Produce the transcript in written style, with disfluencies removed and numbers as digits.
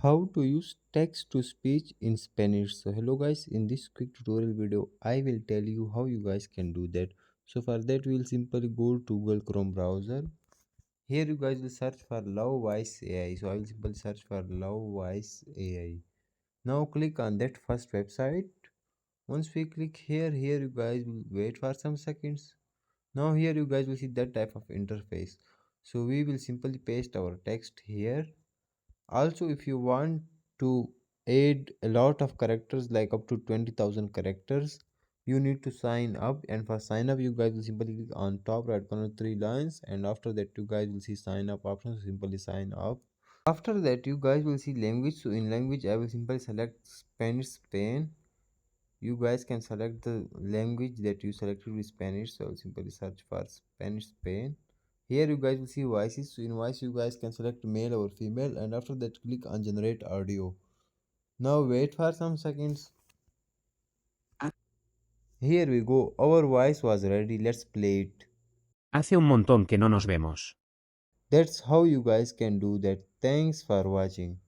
how to use text to speech in Spanish. So hello guys, in this quick tutorial video I will tell you how you guys can do that. So for that we will simply go to Google Chrome browser. Here you guys will search for Love Voice AI. So I will simply search for Love Voice AI. Now click on that first website. Once we click here you guys will wait for some seconds. Now here you guys will see that type of interface. So we will simply paste our text here. Also, if you want to add a lot of characters like up to 20,000 characters, you need to sign up. And for sign up, you guys will simply click on top right corner three lines, and after that you guys will see sign up option. So simply sign up. After that you guys will see language. So in language I will simply select Spanish Spain. You guys can select the language that you selected with Spanish. So I will simply search for Spanish Spain. Here you guys will see voices. So in voice you guys can select male or female, and after that click on generate audio. Now wait for some seconds. Here we go. Our voice was ready. Let's play it. Hace un montón que no nos vemos. That's how you guys can do that. Thanks for watching.